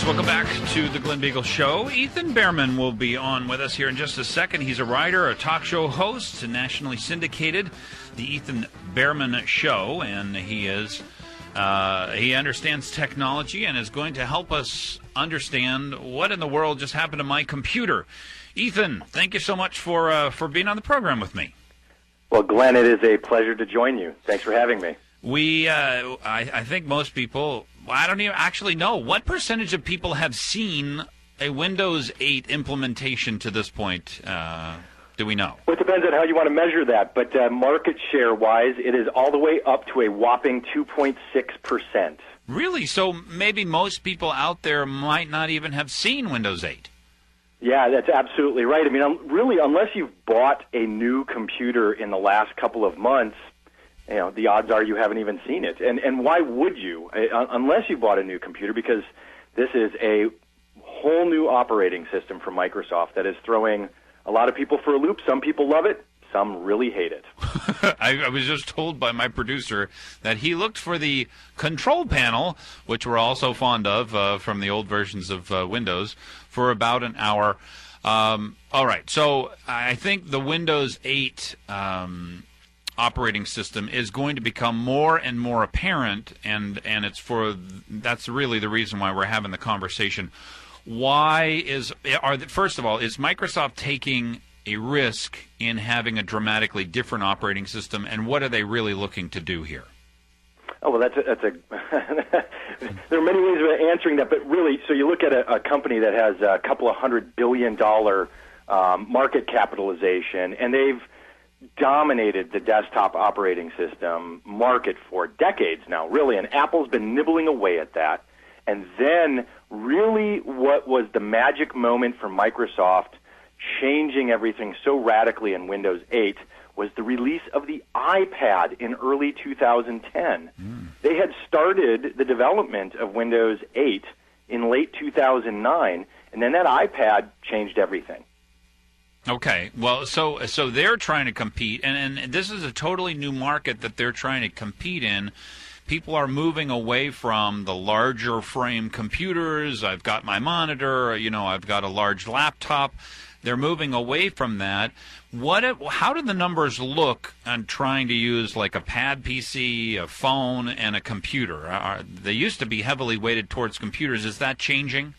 Welcome back to the Glen Biegel Show. Ethan Bearman will be on with us here in just a second. He's a writer, a talk show host, nationally syndicated, the Ethan Bearman Show, and he understands technology and is going to help us understand what in the world just happened to my computer. Ethan, thank you so much for being on the program with me. Well, Glenn, it is a pleasure to join you. Thanks for having me. I think most people, I don't even actually know, what percentage of people have seen a Windows 8 implementation to this point? Do we know? Well, it depends on how you want to measure that, but market share-wise, it is all the way up to a whopping 2.6%. Really? So maybe most people out there might not even have seen Windows 8. Yeah, that's absolutely right. I mean, really, unless you've bought a new computer in the last couple of months, you know, the odds are you haven't even seen it. And why would you, unless you bought a new computer? Because this is a whole new operating system from Microsoft that is throwing a lot of people for a loop. Some people love it. Some really hate it. I was just told by my producer that he looked for the control panel, which we're also fond of from the old versions of Windows, for about an hour. All right, so I think the Windows 8 operating system is going to become more and more apparent, and that's really the reason why we're having the conversation. First of all, is Microsoft taking a risk in having a dramatically different operating system, and what are they really looking to do here? Oh, well, that's a there are many ways of answering that, but really, so you look at a company that has a couple of $100 billion market capitalization, and they've dominated the desktop operating system market for decades now, really, and Apple's been nibbling away at that. And then really what was the magic moment for Microsoft changing everything so radically in Windows 8 was the release of the iPad in early 2010. They had started the development of Windows 8 in late 2009, and then that iPad changed everything. Okay, well, so they're trying to compete, and this is a totally new market that they're trying to compete in. People are moving away from the larger frame computers. I've got my monitor, I've got a large laptop. They're moving away from that. How do the numbers look on trying to use like a pad PC, a phone, and a computer? They used to be heavily weighted towards computers. Is that changing?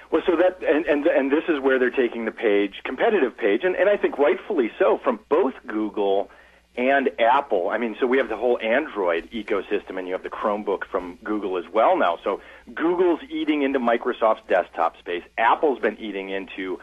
Well, so that and this is where they're taking the competitive page, and I think rightfully so, from both Google and Apple. I mean, so we have the whole Android ecosystem, and you have the Chromebook from Google as well now. So Google's eating into Microsoft's desktop space. Apple's been eating into,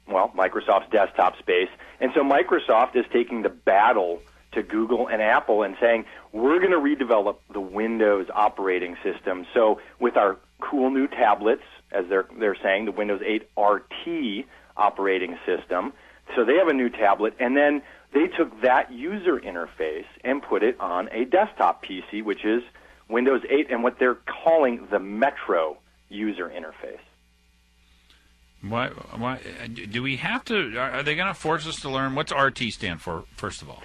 well, Microsoft's desktop space. And so Microsoft is taking the battle to Google and Apple and saying, we're going to redevelop the Windows operating system. So with our cool new tablets, as they're saying, the Windows 8 RT operating system. So they have a new tablet, and then they took that user interface and put it on a desktop PC, which is Windows 8 and what they're calling the Metro user interface. Why do we have to? Are they going to force us to learn what's RT stand for? First of all,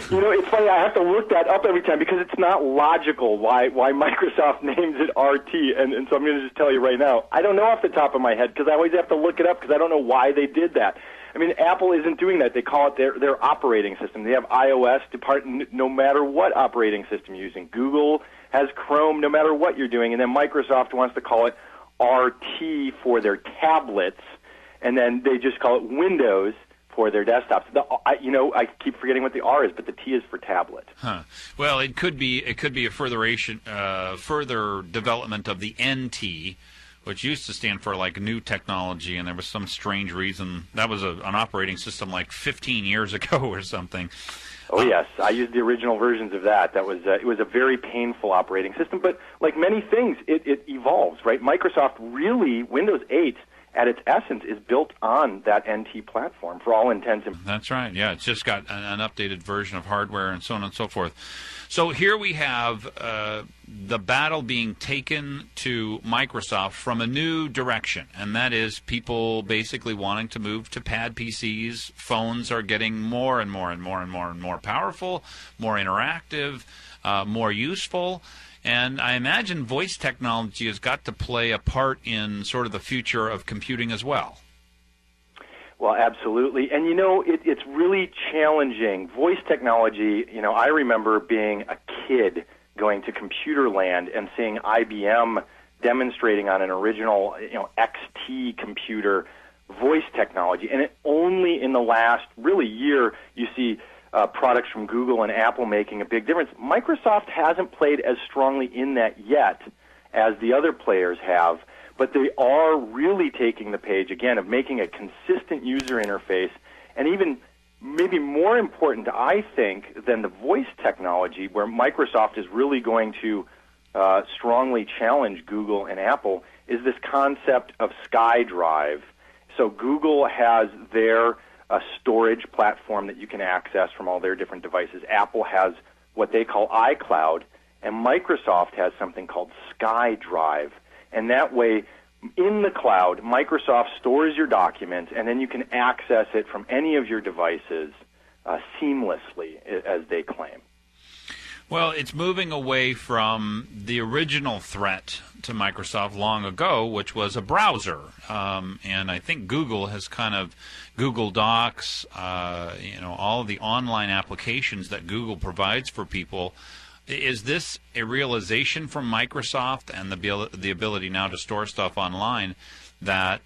it's funny. I have to look that up every time because it's not logical why Microsoft names it RT, and so I'm going to just tell you right now. I don't know off the top of my head because I always have to look it up because I don't know why they did that. I mean, Apple isn't doing that. They call it their operating system. They have iOS no matter what operating system you're using. Google has Chrome no matter what you're doing, and then Microsoft wants to call it RT for their tablets, and then they just call it Windows for their desktops. I keep forgetting what the R is, but the T is for tablet. Huh. Well, it could be a further development of the NT, which used to stand for like new technology, and there was some strange reason that was an operating system like 15 years ago or something. Oh yes, I used the original versions of that. That was it was a very painful operating system, but like many things, it evolves, right? Microsoft really, Windows 8 at its essence is built on that NT platform for all intents and That's right. Yeah, it's just got an updated version of hardware and so on and so forth. So here we have the battle being taken to Microsoft from a new direction, and that is people basically wanting to move to pad PCs. Phones are getting more and more and more and more and more powerful, more interactive, more useful. And I imagine voice technology has got to play a part in sort of the future of computing as well. Well, absolutely. And, it's really challenging. Voice technology, I remember being a kid going to Computerland and seeing IBM demonstrating on an original, XT computer voice technology. And only in the last really year you see products from Google and Apple making a big difference. Microsoft hasn't played as strongly in that yet as the other players have, but they are really taking the page, again, of making a consistent user interface, and even maybe more important, I think, than the voice technology, where Microsoft is really going to strongly challenge Google and Apple, is this concept of SkyDrive. So Google has their storage platform that you can access from all their different devices. Apple has what they call iCloud, and Microsoft has something called SkyDrive. And that way, in the cloud, Microsoft stores your documents, and then you can access it from any of your devices seamlessly, as they claim. Well, it's moving away from the original threat to Microsoft long ago, which was a browser. And I think Google has kind of, Google Docs, all of the online applications that Google provides for people. Is this a realization from Microsoft and the ability now to store stuff online that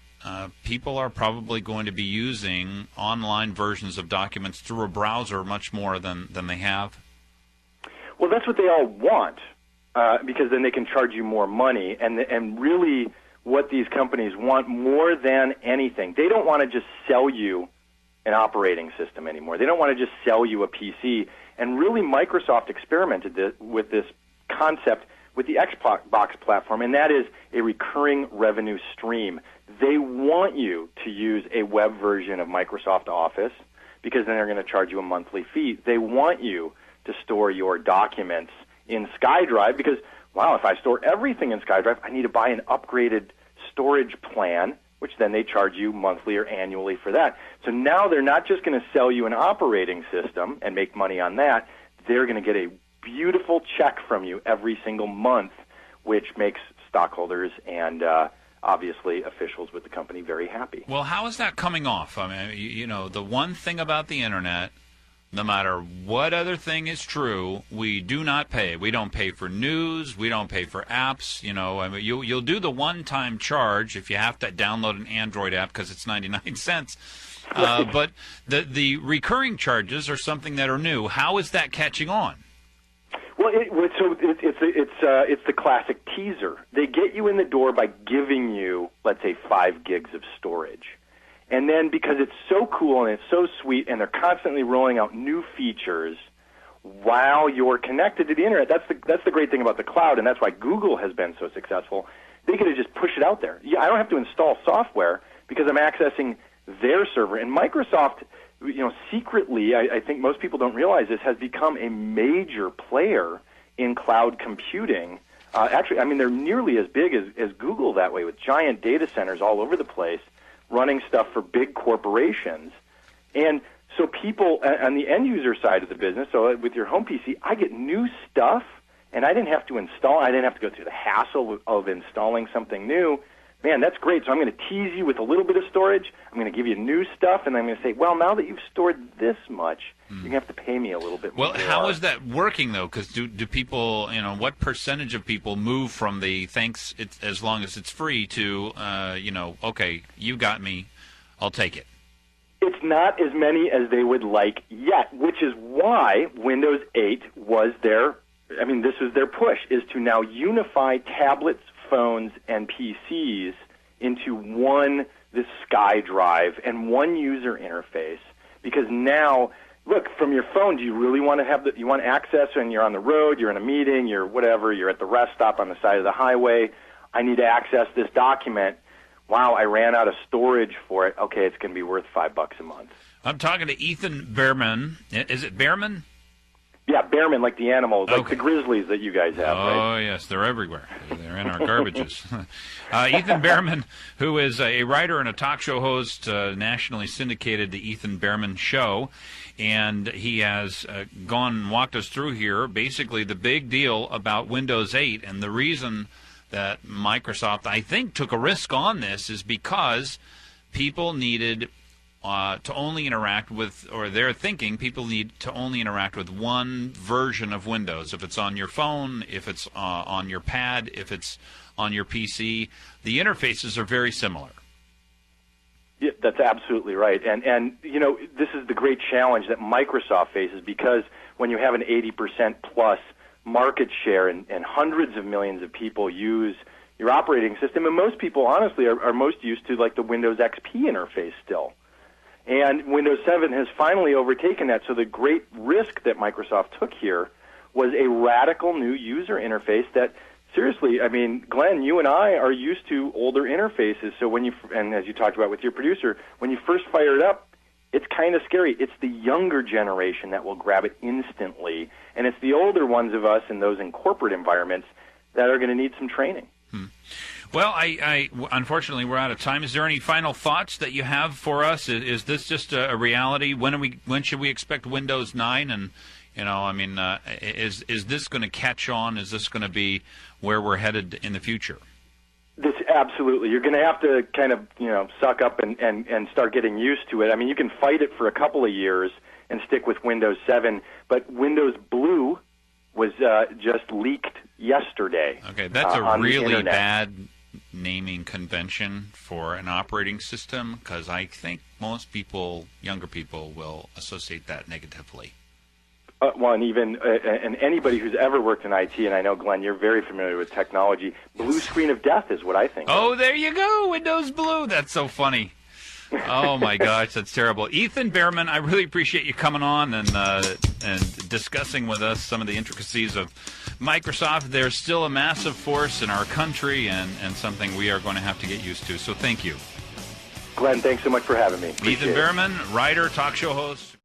people are probably going to be using online versions of documents through a browser much more than they have? Well, that's what they all want, because then they can charge you more money. And really what these companies want more than anything, they don't want to just sell you an operating system anymore. They don't want to just sell you a PC. And really Microsoft experimented with this concept with the Xbox platform, and that is a recurring revenue stream. They want you to use a web version of Microsoft Office because then they're going to charge you a monthly fee. They want you to store your documents in SkyDrive because, wow, if I store everything in SkyDrive, I need to buy an upgraded storage plan, which then they charge you monthly or annually for that. So now they're not just going to sell you an operating system and make money on that. They're going to get a beautiful check from you every single month, which makes stockholders and obviously officials with the company very happy. Well, how is that coming off? I mean, the one thing about the Internet, no matter what other thing is true, we do not pay. We don't pay for news. We don't pay for apps. You'll do the one-time charge if you have to download an Android app because it's 99 cents. But the recurring charges are something that are new. How is that catching on? Well, it's the classic teaser. They get you in the door by giving you, let's say, 5 gigs of storage. And then because it's so cool and it's so sweet and they're constantly rolling out new features while you're connected to the Internet, that's the great thing about the cloud, and that's why Google has been so successful. They could have just pushed it out there. Yeah, I don't have to install software because I'm accessing their server. And Microsoft, secretly, I think most people don't realize this, has become a major player in cloud computing. Actually, I mean, they're nearly as big as Google that way, with giant data centers all over the place, running stuff for big corporations. And so people on the end user side of the business, so with your home PC, I get new stuff, and I didn't have to install, I didn't have to go through the hassle of installing something new. Man, that's great. So I'm going to tease you with a little bit of storage. I'm going to give you new stuff, and I'm going to say, well, now that you've stored this much, you're going to have to pay me a little bit more. Well, how is that working, though? Because do people, what percentage of people move from the thanks as long as it's free to, okay, you got me, I'll take it? It's not as many as they would like yet, which is why Windows 8 was this was their push, is to now unify tablets, phones, and PCs into this SkyDrive and one user interface. Because now, look, from your phone, do you really want to you want access when you're on the road, you're in a meeting, you're whatever, you're at the rest stop on the side of the highway, I need to access this document. Wow, I ran out of storage for it. Okay, it's going to be worth $5 a month. I'm talking to Ethan Bearman. Is it Bearman? Yeah, Bearman, like the animal, like the grizzlies that you guys have, right? Oh, yes, they're everywhere. They're in our garbages. Ethan Bearman, who is a writer and a talk show host, nationally syndicated, The Ethan Bearman Show, and he has gone and walked us through here basically the big deal about Windows 8, and the reason that Microsoft, I think, took a risk on this is because people needed to only interact with, or they're thinking people need to only interact with one version of Windows. If it's on your phone, if it's on your pad, if it's on your PC, the interfaces are very similar. Yeah, that's absolutely right. And you know, this is the great challenge that Microsoft faces, because when you have an 80% plus market share and hundreds of millions of people use your operating system, and most people, honestly, are most used to like the Windows XP interface still. And Windows 7 has finally overtaken that. So the great risk that Microsoft took here was a radical new user interface that, seriously, I mean, Glenn, you and I are used to older interfaces. So when you, and as you talked about with your producer, when you first fire it up, it's kind of scary. It's the younger generation that will grab it instantly. And it's the older ones of us and those in corporate environments that are going to need some training. Well, I unfortunately, we're out of time. Is there any final thoughts that you have for us? Is this just a reality? When should we expect Windows 9? And you know, I mean, is this going to catch on? Is this going to be where we're headed in the future? This absolutely. You're going to have to kind of, you know, suck up and start getting used to it. I mean, you can fight it for a couple of years and stick with Windows 7, but Windows Blue was just leaked yesterday. Okay, that's a really bad naming convention for an operating system, because I think most people, younger people, will associate that negatively. Well, and even and anybody who's ever worked in IT, and I know, Glenn, you're very familiar with technology, blue screen of death is what I think. Oh, there you go, Windows Blue. That's so funny. Oh, my gosh, that's terrible. Ethan Bearman, I really appreciate you coming on and discussing with us some of the intricacies of Microsoft. They're still a massive force in our country and something we are going to have to get used to. So thank you. Glenn, thanks so much for having me. Appreciate Ethan Bearman, writer, talk show host.